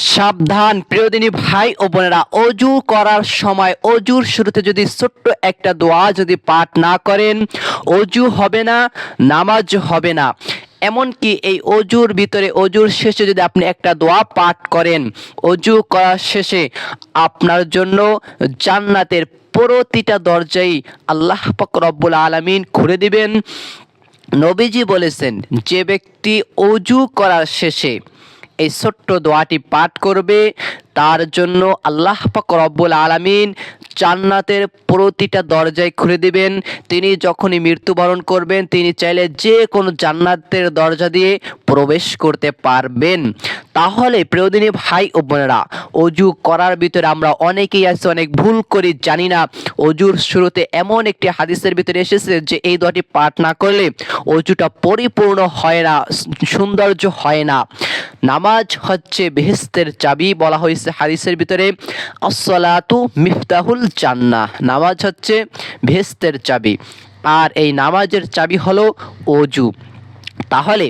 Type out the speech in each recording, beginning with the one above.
সাবধান প্রিয়দিনী ভাই ও বোনেরা, অজু করার সময় অজুর শুরুতে যদি ছোট্ট একটা দোয়া যদি পাঠ না করেন, অজু হবে না, নামাজ হবে না। এমনকি এই অজুর ভিতরে অজুর শেষে যদি আপনি একটা দোয়া পাঠ করেন, অজু করার শেষে আপনার জন্য জান্নাতের প্রতিটা দরজাই আল্লাহ পাক রব্বুল আলামিন খুলে দিবেন। নবীজি বলেছেন, যে ব্যক্তি অজু করার শেষে এই ছোট্ট দোয়াটি পাঠ করবে, তার জন্য আল্লাহ পাক রব্বুল আলামিন জান্নাতের প্রতিটা দরজায় খুলে দিবেন। তিনি যখনই মৃত্যুবরণ করবেন, তিনি চাইলে যে কোনো জান্নাতের দরজা দিয়ে প্রবেশ করতে পারবেন। তাহলে প্রিয়দিনী ভাই ও বোনেরা, অজু করার ভিতরে আমরা অনেকেই আছে অনেক ভুল করি, জানি না। অজুর শুরুতে এমন একটি হাদিসের ভিতরে এসেছে যে এই দোয়াটি পাঠ না করলে অজুটা পরিপূর্ণ হয় না, সৌন্দর্য হয় না। নামাজ হচ্ছে বেহেশতের চাবি, বলা হয়েছে হাদিসের ভিতরে, আসসালাতু মিফতাহুল জান্নাহ, নামাজ হচ্ছে বেহেশতের চাবি। আর এই নামাজের চাবি হলো অজু। তাহলে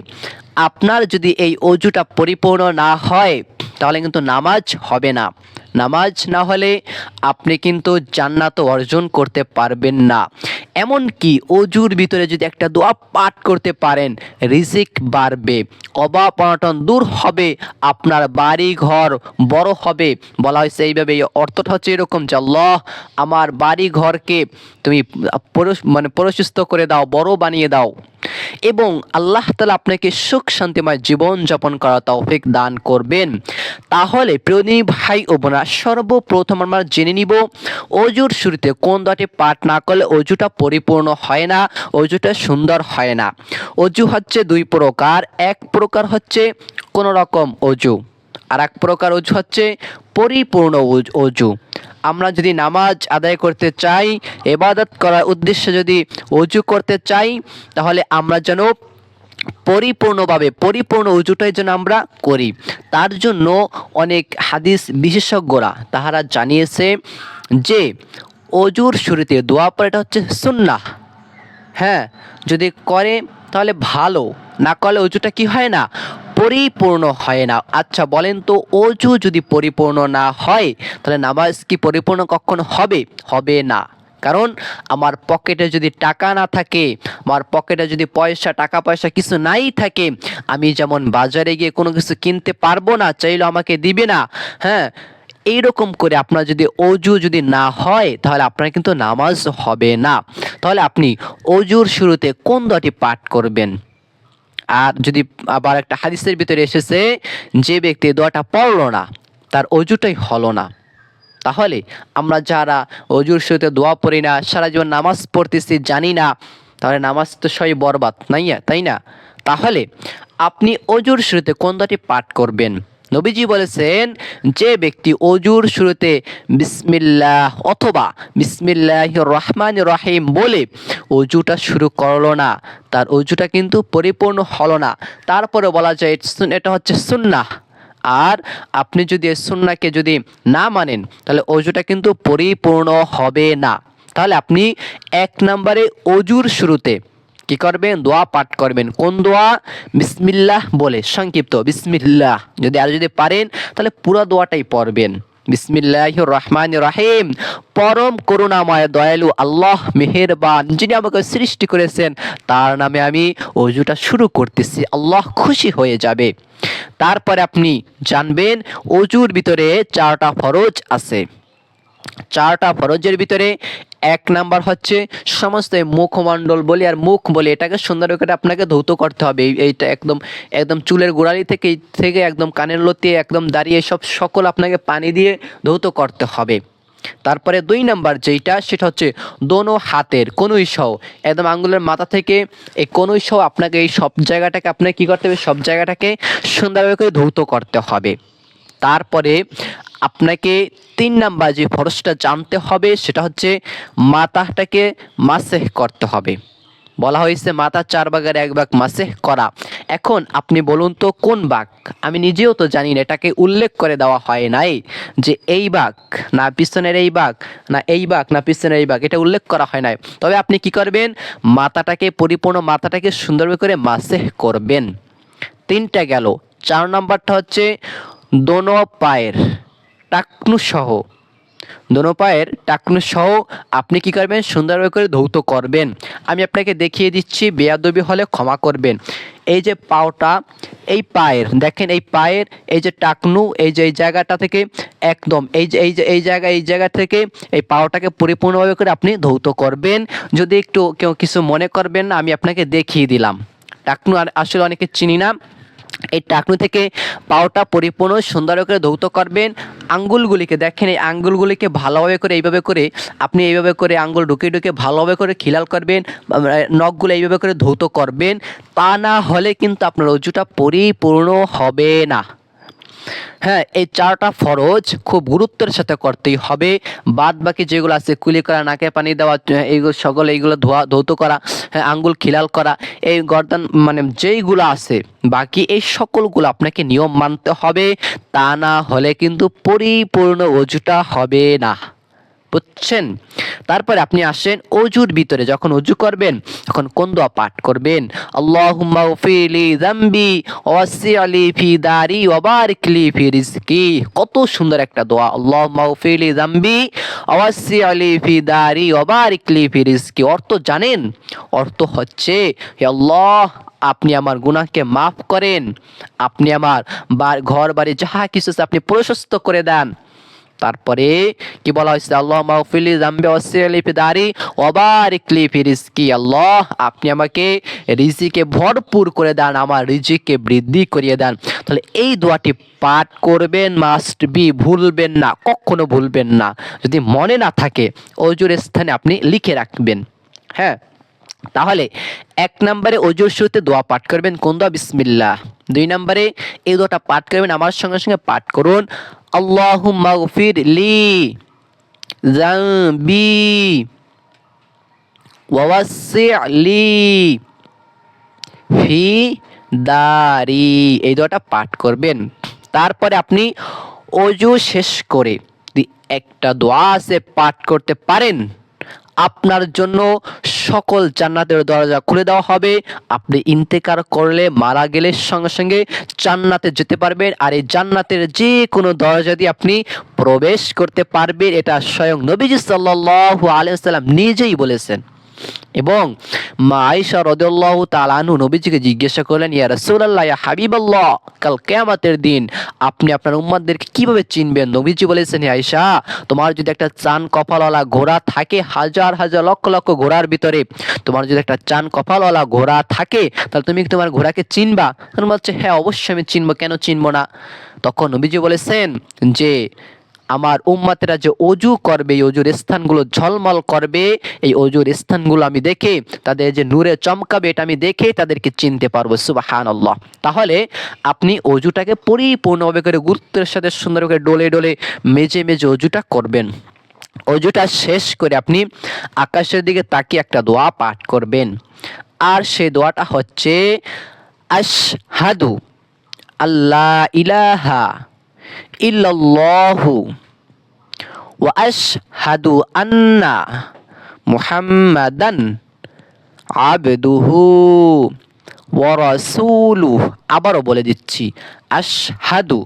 আপনার যদি এই অজুটা পরিপূর্ণ না হয়, তাহলে কিন্তু নামাজ হবে না। নামাজ না হলে আপনি কিন্তু জান্নাত অর্জন করতে পারবেন না। এমনকি অজুর ভিতরে যদি একটা দোয়া পাঠ করতে পারেন, রিজিক বাড়বে, অভাব অনটন দূর হবে, আপনার বাড়ি ঘর বড় হবে। বলা হয়েছে এইভাবে, এই অর্থটা হচ্ছে এরকম যে আল্লাহ আমার বাড়ি ঘরকে তুমি প্রশস্ত করে দাও, বড় বানিয়ে দাও, এবং আল্লাহ তাআলা আপনাকে সুখ শান্তিময় জীবন যাপন করার তৌফিক দান করবেন। তাহলে প্রিয়দিনী ভাই ও বোনেরা, সর্বপ্রথম আমরা জেনে নিব অজুর শুরুতে কোন দোয়াটি পাঠ না করলে অজুটা পরিপূর্ণ হয় না, অজুটা সুন্দর হয় না। অজু হচ্ছে দুই প্রকার, এক প্রকার হচ্ছে কোনো রকম অজু, আর এক প্রকার অজু হচ্ছে পরিপূর্ণ অজু। আমরা যদি নামাজ আদায় করতে চাই, ইবাদত করার উদ্দেশ্যে যদি অজু করতে চাই, তাহলে আমরা যেন পরিপূর্ণভাবে পরিপূর্ণ অজুটাই যেন আমরা করি। তার জন্য অনেক হাদিস বিশেষজ্ঞরা তাহারা জানিয়েছে যে অজুর শুরুতে দোয়া পড়াটা হচ্ছে সুন্নাহ। হ্যাঁ, যদি করে তাহলে ভালো, না করলে অজুটা কি হয় না, পরিপূর্ণ হয় না। আচ্ছা বলেন তো, অজু যদি পরিপূর্ণ না হয়, তাহলে নামাজ কি পরিপূর্ণ কখনো হবে? হবে না। কারণ আমার পকেটে যদি টাকা না থাকে, আমার পকেটে যদি টাকা পয়সা কিছু নাই থাকে, আমি যেমন বাজারে গিয়ে কোনো কিছু কিনতে পারবো না, চাইলেও আমাকে দিবে না। হ্যাঁ, এইরকম করে আপনার যদি অজু যদি না হয়, তাহলে আপনার কিন্তু নামাজ হবে না। তাহলে আপনি অজুর শুরুতে কোন দোয়াটি পাঠ করবেন? আর যদি আবার একটা হাদিসের ভিতরে এসেছে, যে ব্যক্তি দোয়াটা পড়লো না, তার অজুটাই হলো না। তাহলে আমরা যারা অজুর শুরুতে দোয়া পড়ি না, সারা জীবন নামাজ পড়তেছি জানি না, তাহলে নামাজ তো সবই বরবাদ, তাই না? তাহলে আপনি অজুর শুরুতে কোন দোয়াটি পাঠ করবেন? নবীজি বলেছেন, যে ব্যক্তি অজুর শুরুতে বিসমিল্লাহ অথবা বিসমিল্লাহির রহমানির রহিম বলে অজুটা শুরু করলো না, তার অজুটা কিন্তু পরিপূর্ণ হলো না। তারপরে বলা যায় এটা হচ্ছে সুন্নাহ। আর আপনি যদি এই সুন্নাহকে যদি না মানেন, তাহলে অজুটা কিন্তু পরিপূর্ণ হবে না। তাহলে আপনি এক নম্বরে অজুর শুরুতে কি করবেন? দোয়া পাঠ করবেন। কোন দোয়া? বিসমিল্লাহ বলে, সংক্ষিপ্ত বিসমিল্লাহ। যদি পারেন তাহলে পুরো দোয়াটাই পড়বেন। বিসমিল্লাহির রহমানির রহিম, পরম করুণাময় দয়ালু আল্লাহ মেহেরবান, যিনি আমাকে সৃষ্টি করেছেন, তার নামে আমি অজুটা শুরু করতেছি, আল্লাহ খুশি হয়ে যাবে। তারপরে আপনি জানবেন অজুর ভিতরে 4টা ফরজ আছে। 4টা ফরজের ভিতরে এক নাম্বার হচ্ছে সমস্ত মুখমণ্ডল বলি আর মুখ বলি, এটাকে সুন্দর করে আপনাকে ধৌত করতে হবে। এইটা একদম একদম চুলের গোড়ালি থেকে একদম কানের লতি একদম দাঁড়িয়ে সব সকল আপনাকে পানি দিয়ে ধৌত করতে হবে। তারপরে 2 নাম্বার যেটা, সেটা হচ্ছে দোনো হাতের কনুই সহ, একদম আঙ্গুলের মাথা থেকে এই কনুই সহ আপনাকে এই সব জায়গাটাকে আপনাকে কি করতে হবে? সব জায়গাটাকে সুন্দরভাবে করে ধৌত করতে হবে। তারপরে আপনাকে 3 নাম্বার যে ফরজটা জানতে হবে, সেটা হচ্ছে মাথাটাকে মাসেহ করতে হবে। বলা হয়েছে মাথা 4 ভাগের 1 ভাগ মাসেহ করা। এখন আপনি বলুন তো কোন ভাগ? আমি নিজেও তো জানি না, এটাকে উল্লেখ করে দেওয়া হয় নাই যে এই ভাগ না পিছনের এই ভাগ, না এই ভাগ না পিছনের এই ভাগ, এটা উল্লেখ করা হয় নাই। তবে আপনি কি করবেন? পরিপূর্ণ মাথাটাকে সুন্দরভাবে করে মাসেহ করবেন। 3টা গেল। 4 নাম্বারটা হচ্ছে দোনো পায়ের টাকনু সহ, দোনো পায়ের টাকনু সহ আপনি কি করবেন, সুন্দরভাবে করে ধৌত করবেন। আমি আপনাকে দেখিয়ে দিচ্ছি, বেয়াদবি হলে ক্ষমা করবেন। এই যে পাওটা, এই পায়ের দেখেন, এই পায়ের এই যে টাকনু, এই যে এই জায়গাটা থেকে একদম এই জায়গা থেকে এই পাওটাকে পরিপূর্ণভাবে করে আপনি ধৌত করবেন। যদি একটু কেউ কিছু মনে করবেন না, আমি আপনাকে দেখিয়ে দিলাম। টাকনু আসলে অনেকে চিনি না, এই টাকনু থেকে পাওটা পরিপূর্ণ সুন্দর করে ধৌত করবেন। আঙ্গুলগুলিকে দেখেন, এই আঙ্গুলগুলিকে ভালোভাবে করে এইভাবে করে আপনি এইভাবে করে আঙ্গুল ঢুকে ভালোভাবে করে খিলাল করবেন, নখগুলো এইভাবে করে ধৌত করবেন। তা না হলে কিন্তু আপনার অজুটা পরিপূর্ণ হবে না। হ্যাঁ, এই 4টা ফরজ খুব গুরুত্বের সাথে করতেই হবে। বাদ বাকি যেগুলো আছে, কুলি করা, নাকে পানি দেওয়া, এইগুলো সকল এইগুলো ধৌত করা, হ্যাঁ, আঙ্গুল খিলাল করা, এই গর্দান মানে যেইগুলো আছে বাকি এই সকলগুলো আপনাকে নিয়ম মানতে হবে। তা না হলে কিন্তু পরিপূর্ণ অজুটা হবে না, বুঝছেন? তারপরে আপনি আসেন অজুর ভিতরে, যখন অজু করবেন তখন কোন দোয়া পাঠ করবেন? আল্লাহুম্মা গফিরলি যামবি ওয়াসসি'লি ফি দারি ওয়া বারিক লি ফি রিজকি। কত সুন্দর একটা দোয়া, আল্লাহুম্মা গফিরলি যামবি ওয়াসসি'লি ফি দারি ওয়া বারিক লি ফি রিজকি। অর্থ জানেন? অর্থ হচ্ছে, হে আল্লাহ, আপনি আমার গুনাহকে মাফ করেন, আপনি আমার ঘর বাড়ি যাহা কিছু আছে আপনি প্রশস্ত করে দেন। তারপরে কি বলা হয়েছে? আল্লাহুম্মা গফিরলি যামবি ওয়াসসি'লি ফি দারি ওয়া বারিক লি ফি রিজকি। আল্লাহ, আপনি আমাকে রিজিকে ভরপুর করে দেন, আমার রিজিকে বৃদ্ধি করিয়ে দেন। তাহলে এই দোয়াটি পাঠ করবেন, মাস্ট বি, ভুলবেন না, কখনো ভুলবেন না। যদি মনে না থাকে অজুর স্থানে আপনি লিখে রাখবেন। হ্যাঁ, তাহলে 1 নম্বরে অজুর শুরুতে দোয়া পাঠ করবেন, কোন দোয়া? বিসমিল্লাহ। 2 নম্বরে এই দোয়াটা পাঠ করবেন, আমার সঙ্গে সঙ্গে পাঠ করুন, আল্লাহুম্মা গফিরলি যামবি ওয়াসসি'লি ফি দারি। এই দোয়াটা পাঠ করবেন। তারপরে আপনি অজু শেষ করে একটা দোয়া আছে পাঠ করতে পারেন, আপনার জন্য সকল জান্নাতের দরজা খুলে দেওয়া হবে। আপনি ইন্তেকার করলে, মারা গেলে সঙ্গে সঙ্গে জান্নাতে যেতে পারবেন, আর এই জান্নাতের যে কোনো দরজা দিয়ে আপনি প্রবেশ করতে পারবেন। এটা স্বয়ং নবীজি সাল্লাল্লাহু আলাইহি ওয়াসাল্লাম নিজেই বলেছেন। এবং মা আয়েশা রাদিয়াল্লাহু তাআলা আনহু নবীজিকে জিজ্ঞাসা করলেন, ইয়া রাসূলুল্লাহ, ইয়া হাবিবাল্লাহ, কাল কিয়ামতের দিন আপনি আপনার উম্মতদেরকে কিভাবে চিনবেন? নবীজি বলেছেন, হে আয়েশা, তোমার যদি একটা চান কপালওয়ালা ঘোড়া থাকে, হাজার হাজার লক্ষ লক্ষ ঘোড়ার ভিতরে তোমার যদি একটা চান কপালওয়ালা ঘোড়া থাকে, তাহলে তুমি কি তোমার ঘোড়াকে চিনবা? তখন বলছে, হ্যাঁ অবশ্যই আমি চিনবো, কেন চিনবো না? তখন নবীজি বলেছেন যে আমার উম্মতেরা যে অজু করবে, এই অজুর স্থানগুলো ঝলমল করবে, এই অজুর স্থানগুলো আমি দেখে তাদের যে নূরে চমকাবে, এটা আমি দেখে তাদেরকে চিনতে পারবো। সুবহানাল্লাহ। তাহলে আপনি অজুটাকে পরিপূর্ণভাবে করে গুরুত্বের সাথে সুন্দর করে ডলে ডলে মেজে মেজে অজুটা করবেন। অজুটা শেষ করে আপনি আকাশের দিকে তাকিয়ে একটা দোয়া পাঠ করবেন, আর সেই দোয়াটা হচ্ছে, আশহাদু আল্লা ইলাহা ইল্লাল্লাহু ওয়া আশহাদু আন্না মুহাম্মাদান আবদুহু ওয়া রাসূলুহু। আবারও বলে দিচ্ছি, আশহাদু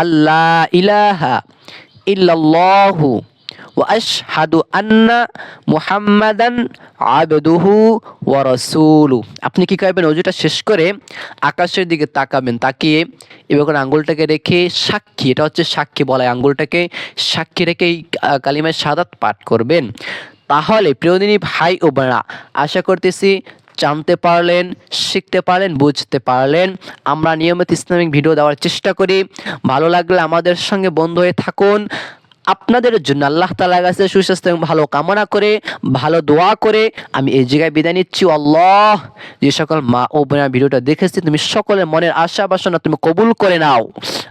আল্লা ইলাহা ইল্লাল্লাহু ওয়া আশহাদু আন্না মুহাম্মাদান আবদুহু ওয়া রাসূলুহু। আপনি কি করবেন? অজুটা শেষ করে আকাশের দিকে তাকাবেন, তাকিয়ে এবার আঙ্গুলটাকে রেখে সাক্ষী, এটা হচ্ছে সাক্ষী বলা হয়, আঙ্গুলটাকে সাক্ষী রেখে এই কালিমায়ে শাহাদাত পাঠ করবেন। তাহলে প্রিয়দিনী ভাই ও বোনেরা, আশা করতেছি জানতে পারলেন, শিখতে পারলেন, বুঝতে পারলেন। আমরা নিয়মিত ইসলামিক ভিডিও দেওয়ার চেষ্টা করি। ভালো লাগলে আমাদের সঙ্গে বন্ধু হয়ে থাকুন। আপনাদের জন্য আল্লাহ তাআলার কাছে সুস্বাস্থ্য এবং ভালো কামনা করে, ভালো দোয়া করে আমি এই জায়গায় বিদায় নিচ্ছি। আল্লাহ, যে সকল মা ও বোনেরা ভিডিওটা দেখেছে, তুমি সকলের মনের আশা বাসনা তুমি কবুল করে নাও।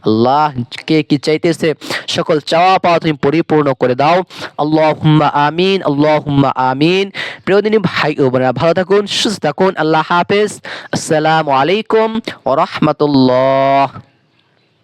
আল্লাহ, কে কি চাইতেছে সকল চাওয়া পাওয়া তুমি পরিপূর্ণ করে দাও। আল্লাহুম্মা আমিন, আল্লাহুম্মা আমিন। প্রিয়দিনী ভাই ও বোনেরা, ভালো থাকুন, সুস্থ থাকুন। আল্লাহ হাফেজ। আসসালামু আলাইকুম ওয়া রাহমাতুল্লাহ।